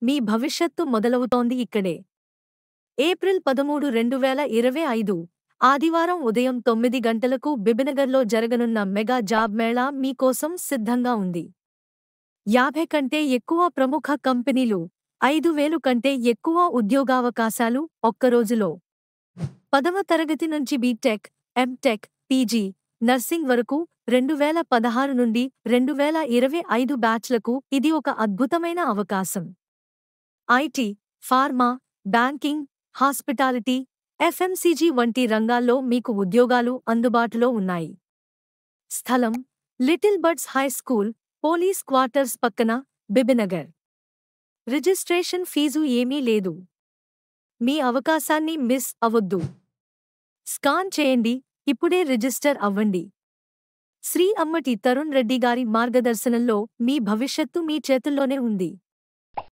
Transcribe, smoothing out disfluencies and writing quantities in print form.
మీ భవిష్యత్తు మొదలవుతోంది ఇక్కడే. ఏప్రిల్ 13, 2025 ఆదివారం ఉదయం 9 గంటలకు బిబినగర్లో జరగనున్న మెగా జాబ్ మేళా మీకోసం సిద్ధంగా ఉంది. 50 కంటే ఎక్కువ ప్రముఖ కంపెనీలు, 5,000 కంటే ఎక్కువ ఉద్యోగావకాశాలు ఒక్కరోజులో. 10వ తరగతి నుంచి బీటెక్, ఎంటెక్, పీజీ, నర్సింగ్ వరకు 2016 నుండి 2025 బ్యాచ్లకు ఇది ఒక అద్భుతమైన అవకాశం. IT, pharma, banking, hospitality, FMCG వంటి రంగాల్లో మీకు ఉద్యోగాలు అందుబాటులో ఉన్నాయి. స్థలం: little birds high school, police quarters పక్కన, బిబినగర్. రిజిస్ట్రేషన్ ఫీజు ఏమీ లేదు. మీ అవకాశాన్ని మిస్ అవొద్దు. స్కాన్ చేయండి, ఇప్పుడే రిజిస్టర్ అవ్వండి. శ్రీ అమ్మటి తరుణ్ రెడ్డి గారి మార్గదర్శనంలో మీ భవిష్యత్తు మీ చేతుల్లోనే ఉంది.